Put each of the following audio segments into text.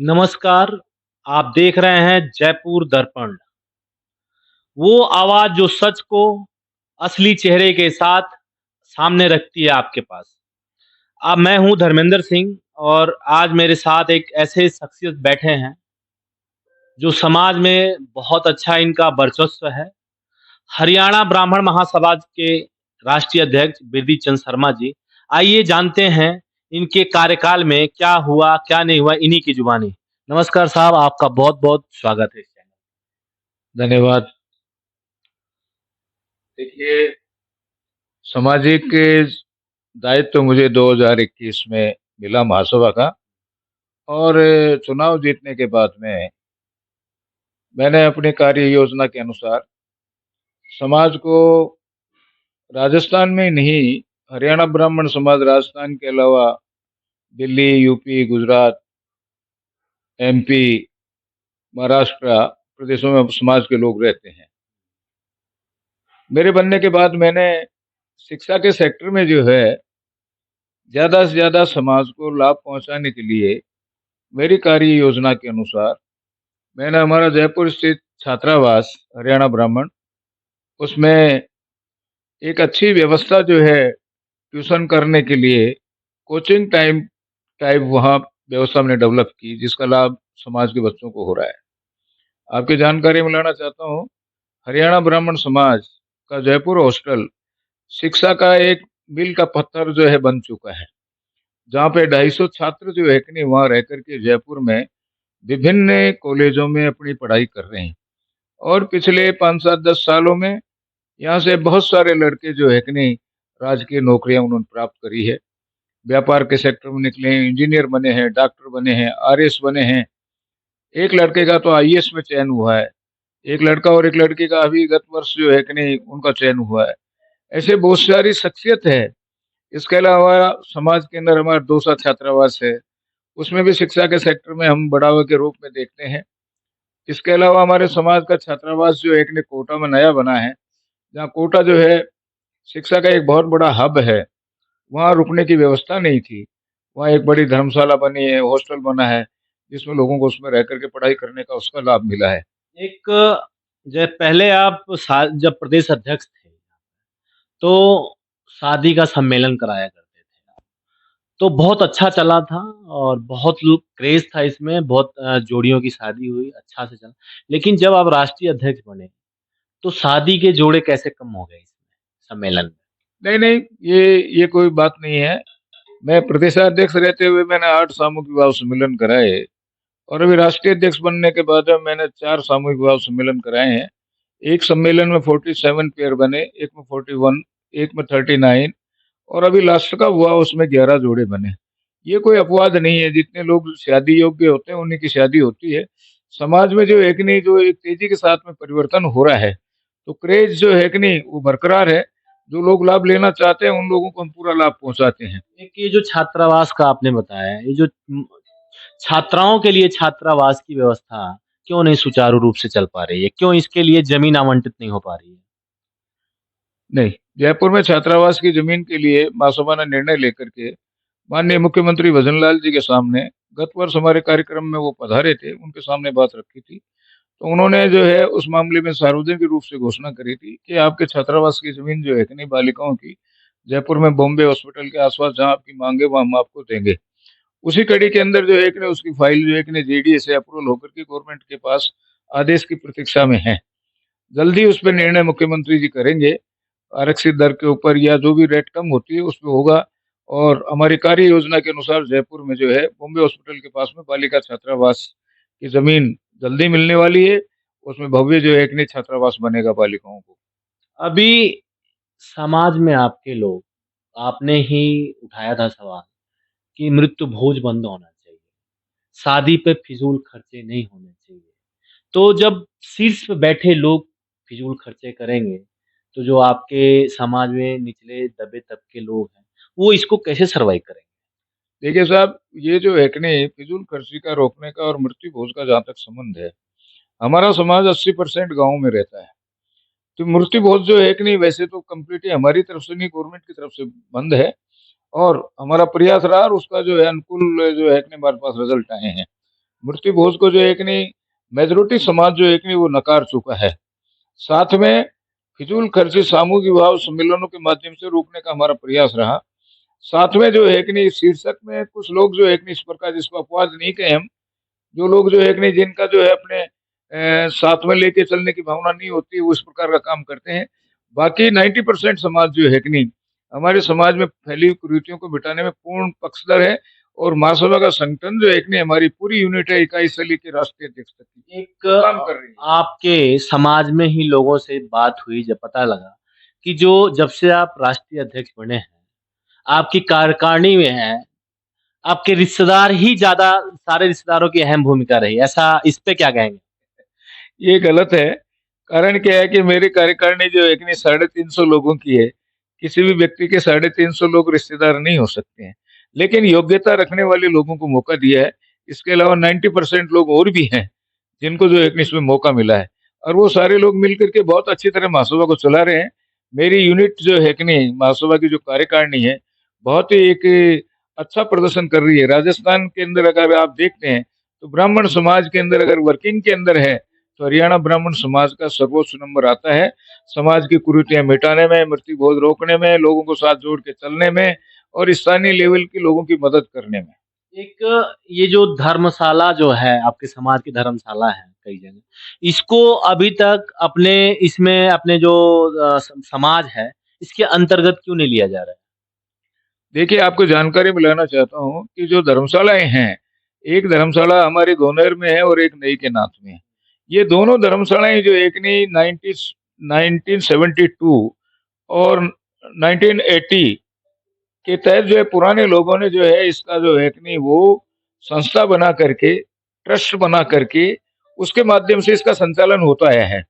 नमस्कार, आप देख रहे हैं जयपुर दर्पण। वो आवाज़ जो सच को असली चेहरे के साथ सामने रखती है आपके पास। अब मैं हूँ धर्मेंद्र सिंह और आज मेरे साथ एक ऐसे शख्सियत बैठे हैं, जो समाज में बहुत अच्छा इनका वर्चस्व है। हरियाणा ब्राह्मण महासभा के राष्ट्रीय अध्यक्ष बिरदी चंद शर्मा जी। आइए जानते हैं इनके कार्यकाल में क्या हुआ, क्या नहीं हुआ इन्हीं की जुबानी। नमस्कार साहब, आपका बहुत-बहुत स्वागत है इस चैनल। धन्यवाद। देखिए, सामाजिक दायित्व तो मुझे 2021 में मिला महासभा का। और चुनाव जीतने के बाद में मैंने अपनी कार्य योजना के अनुसार समाज को राजस्थान में ही नहीं, हरियाणा ब्राह्मण समाज राजस्थान के अलावा दिल्ली, यूपी, गुजरात, एमपी, महाराष्ट्र प्रदेशों में समाज के लोग रहते हैं। मेरे बनने के बाद मैंने शिक्षा के सेक्टर में जो है ज़्यादा से ज़्यादा समाज को लाभ पहुंचाने के लिए मेरी कार्य योजना के अनुसार मैंने हमारा जयपुर स्थित छात्रावास हरियाणा ब्राह्मण, उसमें एक अच्छी व्यवस्था जो है ट्यूशन करने के लिए कोचिंग टाइम टाइप वहाँ व्यवस्था हमने डेवलप की, जिसका लाभ समाज के बच्चों को हो रहा है। आपकी जानकारी में लाना चाहता हूँ, हरियाणा ब्राह्मण समाज का जयपुर हॉस्टल शिक्षा का एक मील का पत्थर जो है बन चुका है, जहाँ पे 250 छात्र जो है कि नहीं वहाँ रह करके जयपुर में विभिन्न कॉलेजों में अपनी पढ़ाई कर रहे हैं। और पिछले 5, 7, 10 सालों में यहाँ से बहुत सारे लड़के जो है कि नहीं राजकीय नौकरियां उन्होंने प्राप्त करी है। व्यापार के सेक्टर में निकले हैं, इंजीनियर बने हैं, डॉक्टर बने हैं, आरएस बने हैं। एक लड़के का तो आईएएस में चयन हुआ है, एक लड़का और एक लड़की का अभी गत वर्ष जो है कि नहीं उनका चयन हुआ है। ऐसे बहुत सारी शख्सियत है। इसके अलावा समाज के अंदर हमारा दौसा छात्रावास है, उसमें भी शिक्षा के सेक्टर में हम बढ़ावे के रूप में देखते हैं। इसके अलावा हमारे समाज का छात्रावास जो एक ने कोटा में नया बना है, जहाँ कोटा जो है शिक्षा का एक बहुत बड़ा हब है। वहाँ रुकने की व्यवस्था नहीं थी। वहाँ एक बड़ी धर्मशाला बनी है, हॉस्टल बना है, जिसमें लोगों को उसमें रह कर के पढ़ाई करने का उसका लाभ मिला है। एक जब पहले आप जब प्रदेश अध्यक्ष थे, तो शादी का सम्मेलन कराया करते थे। तो बहुत अच्छा चला था और बहुत लोग क्रेज़ था इसमें, बहुत जोड़ियों की शादी हुई, अच्छा से चला। लेकिन जब आप राष्ट्रीय अध्यक्ष बने, तो शादी के जोड़े कैसे कम हो गए इसमें सम्मेलन में? नहीं, नहीं, ये कोई बात नहीं है। मैं प्रदेशाध्यक्ष रहते हुए मैंने 8 सामूहिक विवाह सम्मेलन कराए, और अभी राष्ट्रीय अध्यक्ष बनने के बाद में मैंने 4 सामूहिक विवाह सम्मेलन कराए हैं। एक सम्मेलन में 47 पेयर बने, एक में 41, एक में 39, और अभी लास्ट का हुआ उसमें 11 जोड़े बने। ये कोई अपवाद नहीं है, जितने लोग शादी योग्य होते हैं उन्हीं की शादी होती है। समाज में जो है कि नहीं जो एक तेजी के साथ में परिवर्तन हो रहा है, तो क्रेज जो है कि नहीं वो बरकरार है। जो लोग लाभ लेना चाहते हैं उन लोगों को हम पूरा लाभ पहुंचाते हैं। एक ये जो छात्रावास का आपने बताया, ये जो छात्राओं के लिए छात्रावास की व्यवस्था क्यों नहीं सुचारू रूप से चल पा रही है? क्यों इसके लिए ज़मीन आवंटित नहीं हो पा रही है? नहीं, जयपुर में छात्रावास की जमीन के लिए महासभा ने निर्णय लेकर के माननीय मुख्यमंत्री भजन लाल जी के सामने गत वर्ष हमारे कार्यक्रम में वो पधारे थे, उनके सामने बात रखी थी। तो उन्होंने जो है उस मामले में सार्वजनिक रूप से घोषणा करी थी कि आपके छात्रावास की जमीन जो है कि नहीं बालिकाओं की, जयपुर में बॉम्बे हॉस्पिटल के आसपास जहाँ आपकी मांगे वहाँ हम आपको देंगे। उसी कड़ी के अंदर जो है कि उसकी फाइल जो है कि जेडीए से अप्रूवल होकर के गवर्नमेंट के पास आदेश की प्रतीक्षा में है। जल्दी उस पर निर्णय मुख्यमंत्री जी करेंगे। आरक्षित दर के ऊपर या जो भी रेट कम होती है उस पे होगा। और हमारी कार्य योजना के अनुसार जयपुर में जो है बॉम्बे हॉस्पिटल के पास में बालिका छात्रावास की जमीन जल्दी मिलने वाली है। उसमें भव्य जो है एक नई छात्रावास बनेगा बालिकाओं को। अभी समाज में आपके लोग आपने ही उठाया था सवाल कि मृत्यु भोज बंद होना चाहिए, शादी पे फिजूल खर्चे नहीं होने चाहिए। तो जब शीर्ष पे बैठे लोग फिजूल खर्चे करेंगे, तो जो आपके समाज में निचले दबे तबके लोग हैं, वो इसको कैसे सर्वाइव करेंगे? देखिए साहब, ये जो है कि नहीं फिजूल खर्ची का रोकने का और मृत्यु भोज का जहाँ तक संबंध है, हमारा समाज 80% गाँव में रहता है। तो मृत्यु भोज जो है कि नहीं वैसे तो कंप्लीटली हमारी तरफ से नहीं, गवर्नमेंट की तरफ से बंद है। और हमारा प्रयास रहा और उसका जो है अनुकूल जो है कि नहीं हमारे पास रिजल्ट आए हैं। मूर्ति भोज को जो एक नहीं मेजोरिटी समाज जो एक नहीं वो नकार चुका है। साथ में फिजूल खर्ची सामूहिक विवाह सम्मेलनों के माध्यम से रोकने का हमारा प्रयास रहा। साथ में जो है कि नहीं शीर्षक में कुछ लोग जो है कि नहीं इस प्रकार जिसको अपवाद नहीं कहें हम, जो लोग जो है कि नहीं जिनका जो है अपने साथ में लेके चलने की भावना नहीं होती वो इस प्रकार का काम करते हैं। बाकी 90% समाज जो है कि नहीं हमारे समाज में फैली हुई कुरीतियों को मिटाने में पूर्ण पक्षधर है और महासभा का संगठन जो है कि नहीं हमारी पूरी यूनिट है इकाई से लेके राष्ट्रीय अध्यक्ष तक की एक काम कर रही है। आपके समाज में ही लोगों से बात हुई जब पता लगा कि जो जब से आप राष्ट्रीय अध्यक्ष बने हैं, आपकी कार्यकारिणी में हैं, आपके रिश्तेदार ही ज़्यादा सारे रिश्तेदारों की अहम भूमिका रही। ऐसा इस पे क्या कहेंगे? ये गलत है। कारण क्या है कि मेरी कार्यकारिणी जो है कि नहीं 350 लोगों की है। किसी भी व्यक्ति के 350 लोग रिश्तेदार नहीं हो सकते हैं। लेकिन योग्यता रखने वाले लोगों को मौका दिया है। इसके अलावा 90% लोग और भी हैं, जिनको जो है कि इसमें मौका मिला है और वो सारे लोग मिल कर के बहुत अच्छी तरह महासभा को चला रहे हैं। मेरी यूनिट जो है कि नहीं महासभा की जो कार्यकारिणी है, बहुत ही एक अच्छा प्रदर्शन कर रही है। राजस्थान के अंदर अगर आप देखते हैं, तो ब्राह्मण समाज के अंदर अगर वर्किंग के अंदर है, तो हरियाणा ब्राह्मण समाज का सर्वोच्च नंबर आता है। समाज की कुरीतियां मिटाने में, मृत्यु भोज रोकने में, लोगों को साथ जोड़ के चलने में और स्थानीय लेवल के लोगों की मदद करने में। एक ये जो धर्मशाला जो है, आपके समाज की धर्मशाला है कई जगह, इसको अभी तक अपने इसमें अपने जो समाज है, इसके अंतर्गत क्यों नहीं लिया जा रहा है? देखिए, आपको जानकारी मिलाना चाहता हूँ कि जो धर्मशालाएँ हैं, एक धर्मशाला हमारे गोनेर में है और एक नई के नाथ में है। ये दोनों धर्मशालाएँ जो एक ने 1972 और 1980 के तहत जो है पुराने लोगों ने जो है इसका जो है कि नहीं वो संस्था बना करके, ट्रस्ट बना करके, उसके माध्यम से इसका संचालन होता आया है।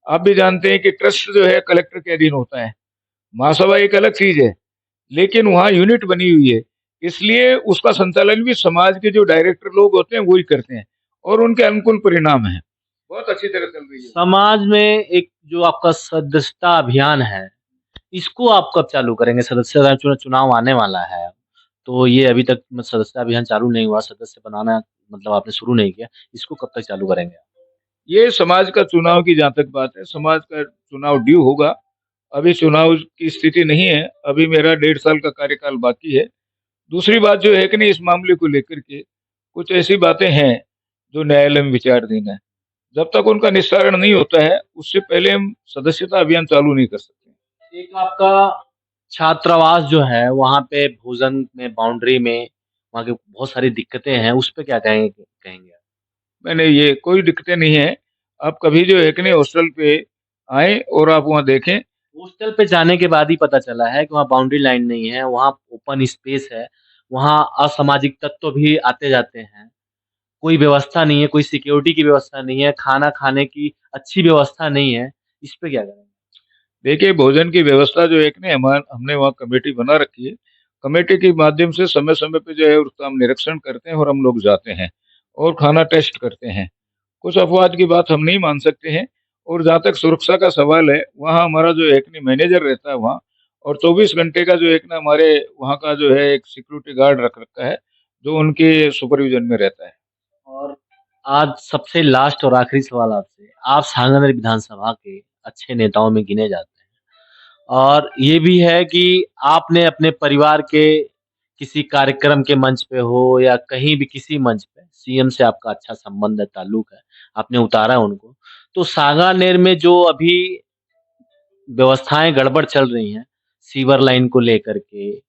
आप भी जानते हैं कि ट्रस्ट जो है कलेक्टर के अधीन होता है। महासभा एक अलग चीज़ है। लेकिन वहाँ यूनिट बनी हुई है, इसलिए उसका संचालन भी समाज के जो डायरेक्टर लोग होते हैं वो ही करते हैं और उनके अनुकूल परिणाम हैं। बहुत अच्छी तरह चल रही है। समाज में एक जो आपका सदस्यता अभियान है, इसको आप कब चालू करेंगे? सदस्यता चुनाव आने वाला है, तो ये अभी तक सदस्यता अभियान चालू नहीं हुआ, सदस्य बनाना मतलब आपने शुरू नहीं किया, इसको कब तक चालू करेंगे आप? ये समाज का चुनाव की जहाँ तक बात है, समाज का चुनाव ड्यू होगा। अभी चुनाव की स्थिति नहीं है, अभी मेरा 1.5 साल का कार्यकाल बाकी है। दूसरी बात जो है कि नहीं इस मामले को लेकर के कुछ ऐसी बातें हैं, जो न्यायालय में विचाराधीन है। जब तक उनका निस्तारण नहीं होता है, उससे पहले हम सदस्यता अभियान चालू नहीं कर सकते। एक आपका छात्रावास जो है, वहाँ पे भोजन में, बाउंड्री में, वहाँ की बहुत सारी दिक्कतें हैं, उस पे क्या कहेंगे आप? मैंने ये कोई दिक्कतें नहीं है। आप कभी जो है कि नहीं हॉस्टल पे आएँ और आप वहाँ देखें। हॉस्टल पे जाने के बाद ही पता चला है कि वहाँ बाउंड्री लाइन नहीं है, वहाँ ओपन स्पेस है, वहाँ असामाजिक तत्व भी आते-जाते हैं। कोई व्यवस्था नहीं है, कोई सिक्योरिटी की व्यवस्था नहीं है, खाना खाने की अच्छी व्यवस्था नहीं है, इस पे क्या करेंगे? देखिए, भोजन की व्यवस्था जो है कि नहीं हमने वहाँ कमेटी बना रखी है। कमेटी के माध्यम से समय-समय पे जो है उसका हम निरीक्षण करते हैं और हम लोग जाते हैं और खाना टेस्ट करते हैं। कुछ अपवाद की बात हम नहीं मान सकते हैं और जहाँ तक सुरक्षा का सवाल है, वहाँ हमारा जो है कि नहीं मैनेजर रहता है वहाँ और 24 घंटे का जो एक ना हमारे वहाँ का जो है एक सिक्योरिटी गार्ड रख रखा है, जो उनके सुपरविज़न में रहता है। और आज सबसे लास्ट और आखिरी सवाल आपसे, आप सांगानेर विधानसभा के अच्छे नेताओं में गिने जाते हैं और ये भी है कि आपने अपने परिवार के किसी कार्यक्रम के मंच पे हो या कहीं भी किसी मंच पे सीएम से आपका अच्छा संबंध है, ताल्लुक है, आपने उतारा है उनको। तो सांगानेर में जो अभी व्यवस्थाएँ गड़बड़ चल रही हैं, सीवर लाइन को लेकर के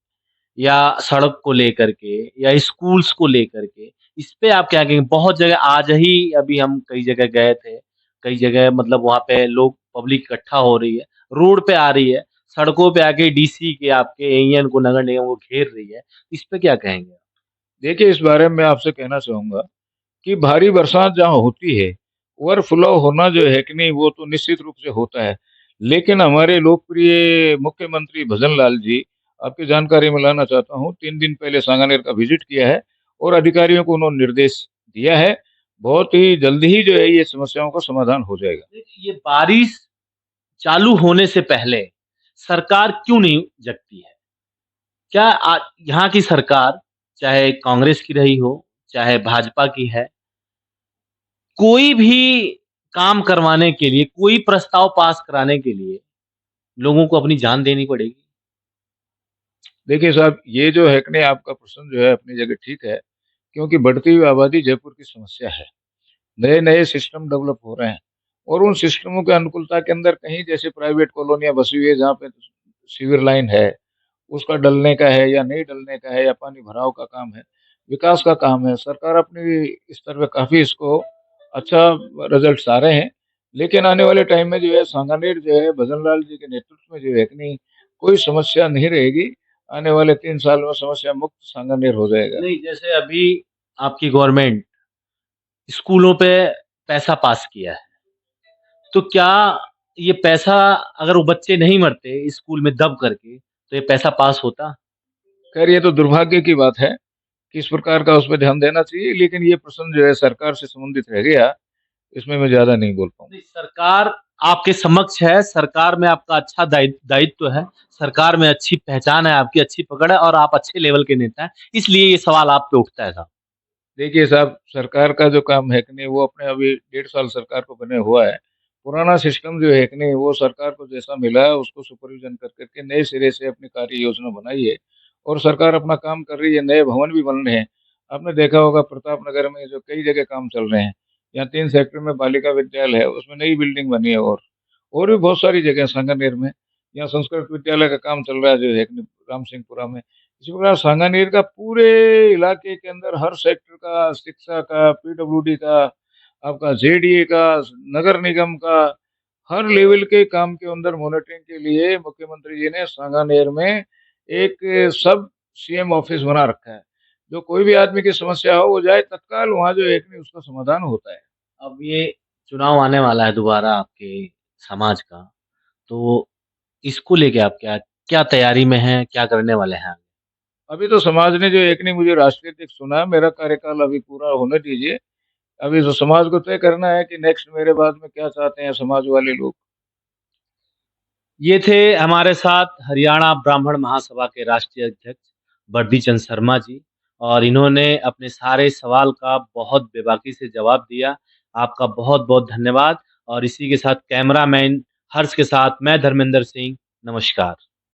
या सड़क को लेकर के या स्कूल्स को लेकर के, इस पे आप क्या कहेंगे? बहुत जगह आज ही अभी हम कई जगह गए थे, कई जगह मतलब वहाँ पे लोग पब्लिक इकट्ठा हो रही है, रोड पे आ रही है, सड़कों पे आके डीसी के आपके एईएन को, नगर निगम को घेर रही है, इस पे क्या कहेंगे? देखिए, इस बारे में मैं आपसे कहना चाहूँगा कि भारी बरसात जहाँ होती है, ओवरफ्लो होना जो है कि नहीं वो तो निश्चित रूप से होता है। लेकिन हमारे लोकप्रिय मुख्यमंत्री भजन लाल जी, आपकी जानकारी में लाना चाहता हूँ, 3 दिन पहले सांगानेर का विज़िट किया है और अधिकारियों को उन्होंने निर्देश दिया है। बहुत ही जल्द ही जो है ये समस्याओं का समाधान हो जाएगा। देखिए, ये बारिश चालू होने से पहले सरकार क्यों नहीं जगती है? क्या यहाँ की सरकार, चाहे कांग्रेस की रही हो, चाहे भाजपा की है, कोई भी काम करवाने के लिए, कोई प्रस्ताव पास कराने के लिए लोगों को अपनी जान देनी पड़ेगी। देखिए साहब, ये जो है कि नहीं आपका प्रश्न जो है अपनी जगह ठीक है, क्योंकि बढ़ती हुई आबादी जयपुर की समस्या है। नए-नए सिस्टम डेवलप हो रहे हैं और उन सिस्टमों के अनुकूलता के अंदर कहीं जैसे प्राइवेट कॉलोनियाँ बसी हुई है जहाँ पे सीवर लाइन है, उसका डलने का है या नहीं डलने का है या पानी भराव का काम है, विकास का काम है। सरकार अपनी स्तर पे काफ़ी इसको अच्छा रिज़ल्ट्स आ रहे हैं। लेकिन आने वाले टाइम में जो है सांगानेर जो है भजन लाल जी के नेतृत्व में जो है कि नहीं कोई समस्या नहीं रहेगी। आने वाले 3 साल में समस्या मुक्त सांगानेर हो जाएगा। नहीं, जैसे अभी आपकी गवर्नमेंट स्कूलों पे पैसा पास किया है, तो क्या ये पैसा अगर वो बच्चे नहीं मरते स्कूल में दब करके, तो ये पैसा पास होता? खैर ये तो दुर्भाग्य की बात है। किस प्रकार का उस पे ध्यान देना चाहिए, लेकिन ये प्रश्न जो है सरकार से संबंधित रह गया, इसमें मैं ज़्यादा नहीं बोल पाऊँगा। नहीं, सरकार आपके समक्ष है, सरकार में आपका अच्छा दायित्व है, सरकार में अच्छी पहचान है, आपकी अच्छी पकड़ है और आप अच्छे लेवल के नेता हैं, इसलिए ये सवाल आप पे उठता है साहब। देखिए साहब, सरकार का जो काम है कि नहीं, वो अपने अभी 1.5 साल सरकार को बने हुआ है। पुराना सिस्टम जो है कि नहीं, वो सरकार को जैसा मिला है, उसको सुपरविज़न कर के नए सिरे से अपनी कार्य योजना बनाई है और सरकार अपना काम कर रही है, नए भवन भी बन रहे हैं। आपने देखा होगा प्रताप नगर में जो कई जगह काम चल रहे हैं, यहाँ 3 सेक्टर में बालिका विद्यालय है, उसमें नई बिल्डिंग बनी है और भी बहुत सारी जगह सांगानेर में, यहाँ संस्कृत विद्यालय का काम चल रहा है जो है कि नहीं, राम सिंहपुरा में। इसी प्रकार सांगानेर का पूरे इलाके के अंदर हर सेक्टर का, शिक्षा का, पीडब्ल्यूडी का, आपका जेडीए का, नगर निगम का, हर लेवल के काम के अंदर मॉनिटरिंग के लिए मुख्यमंत्री जी ने सांगानेर में एक सब सीएम ऑफिस बना रखा है। जो कोई भी आदमी की समस्या हो, वो जाए तत्काल वहाँ जो है कि उसका समाधान होता है। अब ये चुनाव आने वाला है दोबारा आपके समाज का, तो इसको लेके आप क्या क्या तैयारी में हैं, क्या करने वाले हैं? अभी तो समाज ने जो एक ने मुझे राष्ट्रीय अध्यक्ष चुना है, मेरा कार्यकाल अभी पूरा होने दीजिए। अभी तो समाज को तय करना है कि नेक्स्ट मेरे बाद में क्या चाहते हैं समाज वाले लोग। ये थे हमारे साथ हरियाणा ब्राह्मण महासभा के राष्ट्रीय अध्यक्ष बरदी चंद शर्मा जी और इन्होंने अपने सारे सवाल का बहुत बेबाकी से जवाब दिया। आपका बहुत-बहुत धन्यवाद और इसी के साथ कैमरामैन हर्ष के साथ मैं धर्मेंद्र सिंह, नमस्कार।